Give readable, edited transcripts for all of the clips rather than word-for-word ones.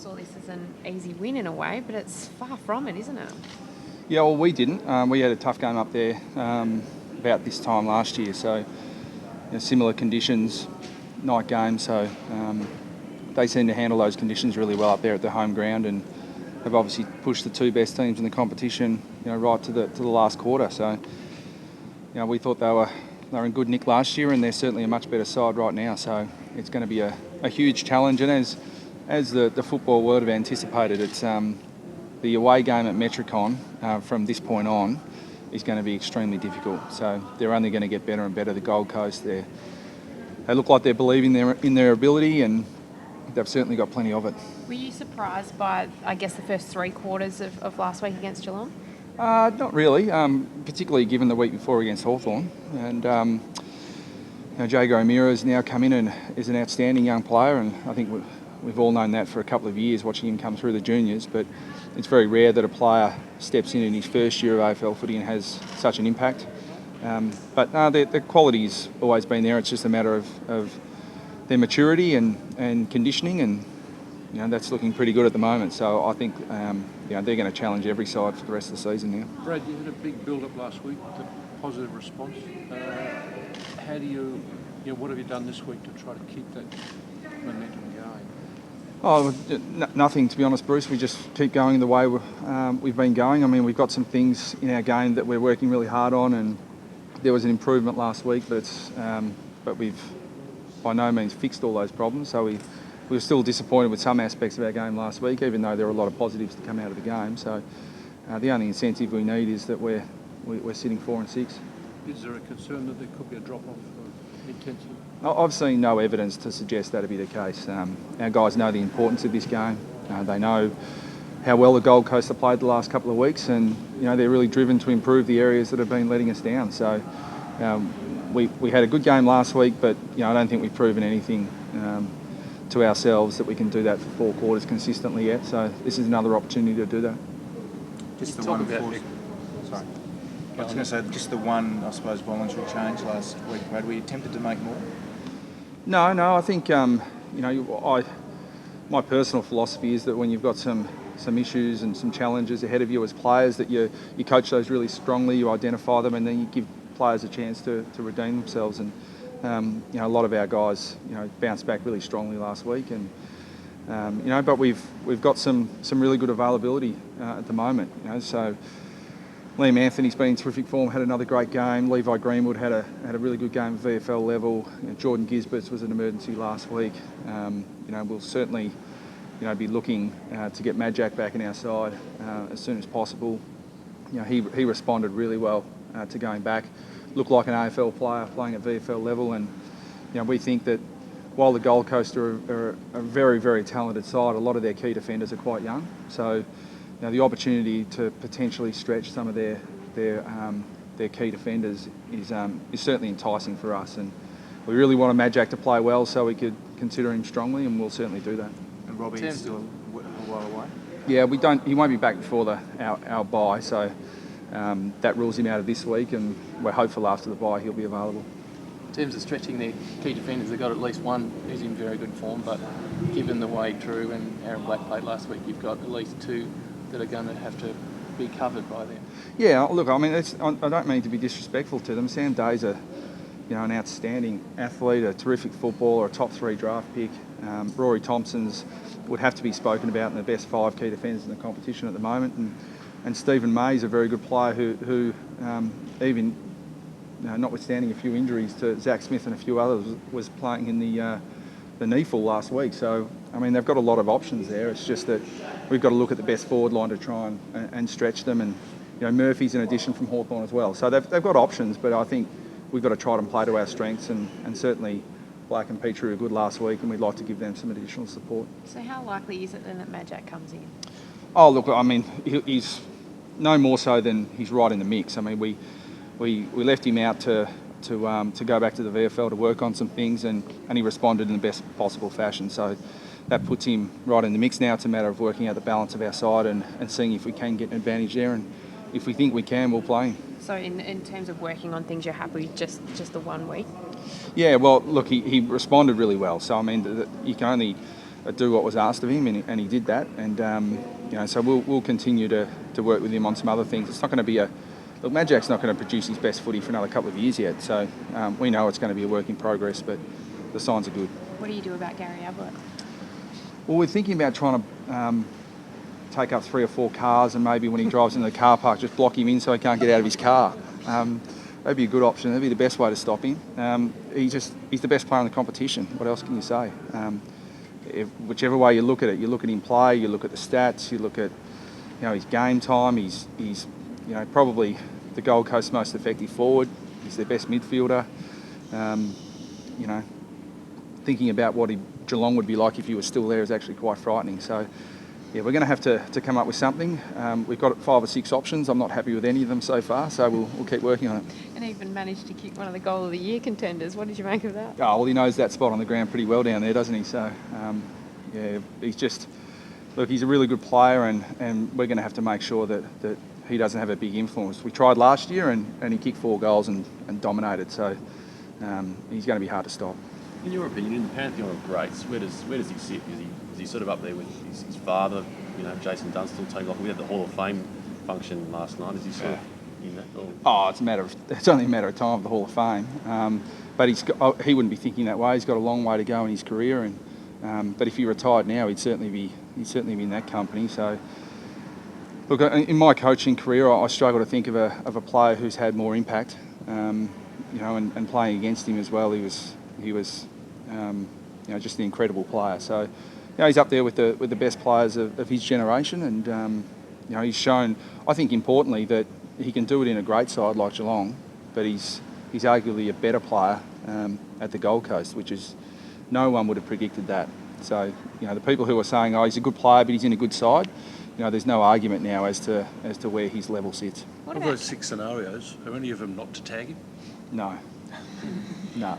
saw this as an easy win in a way, but it's far from it, isn't it? Yeah, well, we didn't. We had a tough game up there about this time last year, so similar conditions, night game, so they seem to handle those conditions really well up there at the home ground, and have obviously pushed the two best teams in the competition, right to the last quarter. So, we thought they were in good nick last year, and they're certainly a much better side right now. So it's going to be a huge challenge, and as the football world have anticipated, it's the away game at Metricon from this point on is going to be extremely difficult. So they're only going to get better and better. The Gold Coast, they look like they're believing in their ability, and they've certainly got plenty of it. Were you surprised by, I guess, the first 3 quarters of last week against Geelong? Not really, particularly given the week before against Hawthorn. And Jago O'Meara has now come in and is an outstanding young player, and I think we've all known that for a couple of years watching him come through the juniors, but it's very rare that a player steps in his first year of AFL footy and has such an impact. But the quality's always been there. It's just a matter of their maturity and conditioning, and that's looking pretty good at the moment. So I think they're going to challenge every side for the rest of the season now. Brad, you had a big build-up last week with a positive response. How do you, what have you done this week to try to keep that momentum going? Oh, nothing, to be honest, Bruce. We just keep going the way we've been going. I mean, we've got some things in our game that we're working really hard on, and there was an improvement last week, but we've by no means fixed all those problems. So we were still disappointed with some aspects of our game last week, even though there were a lot of positives to come out of the game. So the only incentive we need is that we're sitting 4 and 6. Is there a concern that there could be a drop-off of intensity? I've seen no evidence to suggest that'd be the case. Our guys know the importance of this game. They know how well the Gold Coast have played the last couple of weeks, and they're really driven to improve the areas that have been letting us down. So we had a good game last week, but I don't think we've proven anything to ourselves that we can do that for 4 quarters consistently yet. So this is another opportunity to do that. Just the one. Sorry. I was going to say, just the one, I suppose, voluntary change last week, Brad. Were you tempted to make more? No. I think my personal philosophy is that when you've got some issues and some challenges ahead of you as players, that you coach those really strongly, you identify them, and then you give players a chance to redeem themselves. And a lot of our guys bounced back really strongly last week, and but we've got some really good availability at the moment. So Liam Anthony's been in terrific form, had another great game. Levi Greenwood had a really good game at VFL level. Jordan Gisberts was an emergency last week. We'll certainly be looking to get Majak back in our side as soon as possible. He responded really well to going back. Looked like an AFL player playing at VFL level, and we think that while the Gold Coast are a very, very talented side, a lot of their key defenders are quite young. So the opportunity to potentially stretch some of their key defenders is certainly enticing for us, and we really want Majak to play well so we could consider him strongly, and we'll certainly do that. And Robbie is still a while away? Yeah, he won't be back before our bye, so that rules him out of this week, and we're hopeful after the bye he'll be available. In terms of stretching their key defenders, they've got at least one who's in very good form, but given the way Drew and Aaron Black played last week, you've got at least 2 that are going to have to be covered by them. Yeah, look, I mean, I don't mean to be disrespectful to them. Sam Day's an outstanding athlete, a terrific footballer, a top 3 draft pick. Rory Thompson's would have to be spoken about in the best 5 key defenders in the competition at the moment, and Stephen May's a very good player who even notwithstanding a few injuries to Zach Smith and a few others, was playing in the NEFL last week. So, I mean, they've got a lot of options there. It's just that we've got to look at the best forward line to try and stretch them. And, Murphy's an addition from Hawthorn as well. So they've got options, but I think we've got to try and play to our strengths. And certainly Black and Petrie were good last week, and we'd like to give them some additional support. So how likely is it then that Majak comes in? Oh, look, I mean, he's no more so than he's right in the mix. I mean, we left him out to go back to the VFL to work on some things, and he responded in the best possible fashion. So that puts him right in the mix now. It's a matter of working out the balance of our side and seeing if we can get an advantage there. And if we think we can, we'll play him. So in terms of working on things, you're happy just the 1 week? Yeah, well, look, he responded really well. So, I mean, you can only do what was asked of him, and he did that. And so we'll continue to work with him on some other things. It's not going to be look, Majak's not going to produce his best footy for another couple of years yet. So we know it's going to be a work in progress, but the signs are good. What do you do about Gary Ablett? Well, we're thinking about trying to take up 3 or 4 cars, and maybe when he drives into the car park, just block him in so he can't get out of his car. That'd be a good option. That'd be the best way to stop him. He's the best player in the competition. What else can you say? Whichever way you look at it, you look at him play, you look at the stats, you look at his game time. He's probably the Gold Coast's most effective forward. He's their best midfielder. Thinking about what Geelong would be like if he was still there is actually quite frightening. So, yeah, we're going to have to come up with something. We've got 5 or 6 options. I'm not happy with any of them so far, so we'll keep working on it. And even managed to kick one of the Goal of the Year contenders. What did you make of that? Oh, well, he knows that spot on the ground pretty well down there, doesn't he? So, he's a really good player, and we're going to have to make sure that he doesn't have a big influence. We tried last year, and he kicked 4 goals and dominated, so he's going to be hard to stop. In your opinion, in the pantheon of greats, where does he sit? Is he sort of up there with his father, Jason Dunstall, take off? We had the Hall of Fame function last night. Is he sort of in that? Or? Oh, it's only a matter of time of the Hall of Fame. But he wouldn't be thinking that way. He's got a long way to go in his career, and but if he retired now, he'd certainly be in that company. So, look, in my coaching career, I struggle to think of a player who's had more impact. And playing against him as well, he was just an incredible player. So, he's up there with the best players of his generation, and he's shown, I think, importantly, that he can do it in a great side like Geelong, but he's arguably a better player at the Gold Coast, which is no one would have predicted that. So, the people who are saying, oh, he's a good player, but he's in a good side, there's no argument now as to where his level sits. Of those 6 scenarios, are any of them not to tag him? No. No.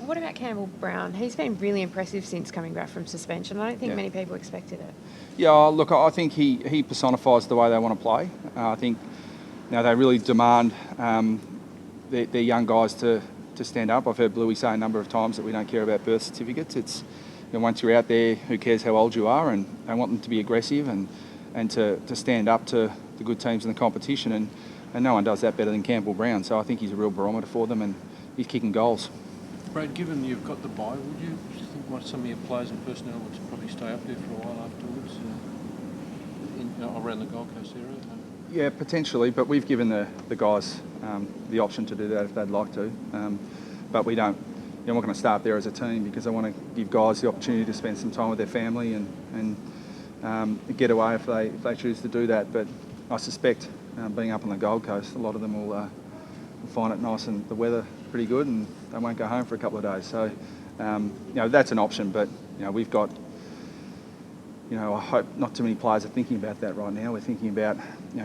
What about Campbell Brown? He's been really impressive since coming back from suspension. I don't think Yeah. many people expected it. Yeah, look, I think he personifies the way they want to play. I think they really demand their young guys to stand up. I've heard Bluey say a number of times that we don't care about birth certificates. It's once you're out there, who cares how old you are, and they want them to be aggressive and to stand up to the good teams in the competition, and no one does that better than Campbell Brown. So I think he's a real barometer for them, and he's kicking goals. Brad, given you've got the bye, would you think some of your players and personnel would probably stay up there for a while afterwards, around the Gold Coast area? Yeah, potentially, but we've given the guys the option to do that if they'd like to. But we don't. We're not going to start there as a team, because I want to give guys the opportunity to spend some time with their family and get away if they choose to do that. But I suspect, being up on the Gold Coast, a lot of them will find it nice and the weather pretty good, and they won't go home for a couple of days. So, that's an option. But we've got. I hope not too many players are thinking about that right now. We're thinking about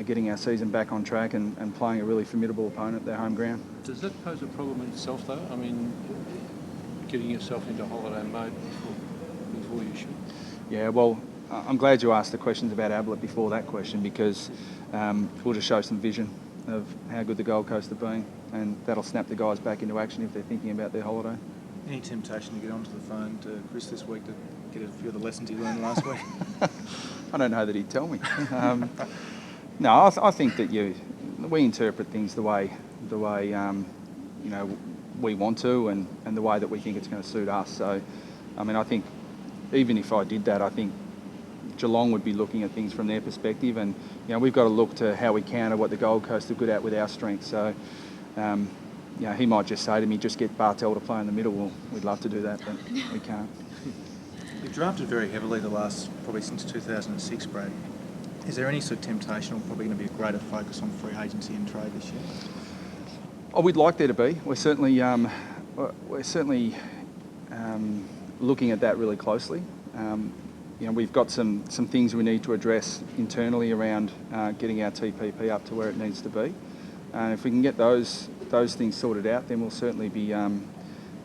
getting our season back on track and playing a really formidable opponent at their home ground. Does that pose a problem in itself, though? I mean, getting yourself into holiday mode before you shoot? Yeah, well, I'm glad you asked the questions about Ablett before that question, because we'll just show some vision of how good the Gold Coast have been, and that'll snap the guys back into action if they're thinking about their holiday. Any temptation to get onto the phone to Chris this week to get a few of the lessons he learned last week? I don't know that he'd tell me. No, I think that we interpret things the way we want to, and the way that we think it's going to suit us. So, I think even if I did that, I think Geelong would be looking at things from their perspective, and we've got to look to how we counter what the Gold Coast are good at with our strengths. So, he might just say to me, just get Bartel to play in the middle. Well, we'd love to do that, but we can't. You've drafted very heavily probably since 2006, Brad. Is there any sort of temptation, or probably going to be a greater focus on free agency and trade this year? Oh, we'd like there to be. We're certainly looking at that really closely. We've got some things we need to address internally around getting our TPP up to where it needs to be. If we can get those things sorted out, then we'll certainly be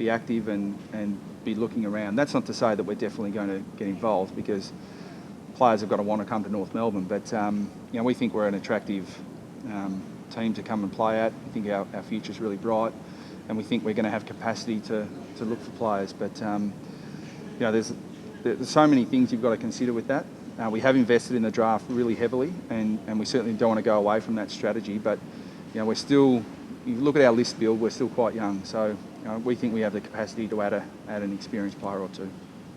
active and be looking around. That's not to say that we're definitely going to get involved, because players have got to want to come to North Melbourne. But we think we're an attractive team to come and play at. We think our future's really bright, and we think we're going to have capacity to look for players. But there's there's so many things you've got to consider with that. We have invested in the draft really heavily, and we certainly don't want to go away from that strategy. But we're still, you look at our list build, we're still quite young. So we think we have the capacity to add an experienced player or two.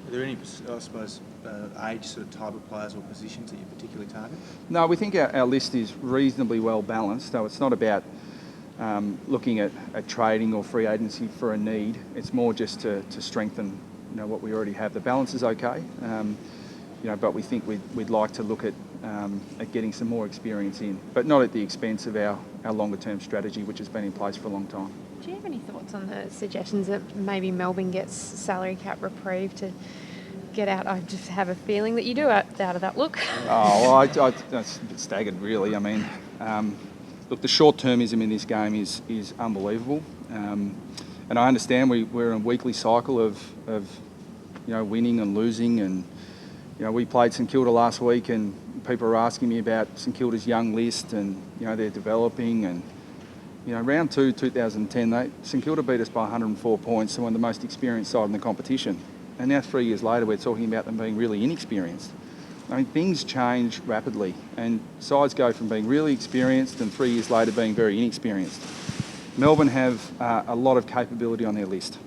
Are there any, I suppose, age sort of type of players or positions that you particularly target? No, we think our list is reasonably well balanced. So it's not about looking at trading or free agency for a need. It's more just to strengthen what we already have. The balance is okay. But we think we'd like to look at getting some more experience in, but not at the expense of our longer term strategy, which has been in place for a long time. Do you have any thoughts on the suggestions that maybe Melbourne gets salary cap reprieve to get out? I just have a feeling that you do out of that look. Oh, well, that's a bit staggered, really. I mean, look, the short-termism in this game is unbelievable, and I understand we're in a weekly cycle of winning and losing, and we played St Kilda last week, and people are asking me about St Kilda's young list, and they're developing, and round 2, 2010, St Kilda beat us by 104 points, and one of the most experienced side in the competition. And now 3 years later, we're talking about them being really inexperienced. I mean, things change rapidly, and sides go from being really experienced and 3 years later being very inexperienced. Melbourne have a lot of capability on their list.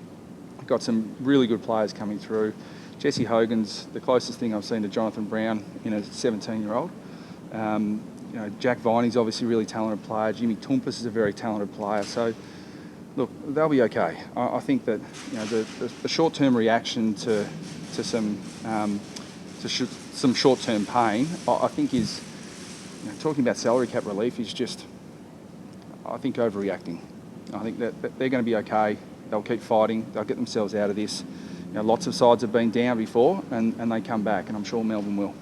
They've got some really good players coming through. Jesse Hogan's the closest thing I've seen to Jonathan Brown in a 17-year-old. Jack Viney's obviously a really talented player. Jimmy Toumpas is a very talented player. So, look, they'll be okay. I think that the short-term reaction to some short-term pain, I think is talking about salary cap relief is just, I think, overreacting. I think that they're going to be okay. They'll keep fighting. They'll get themselves out of this. Lots of sides have been down before, and they come back, and I'm sure Melbourne will.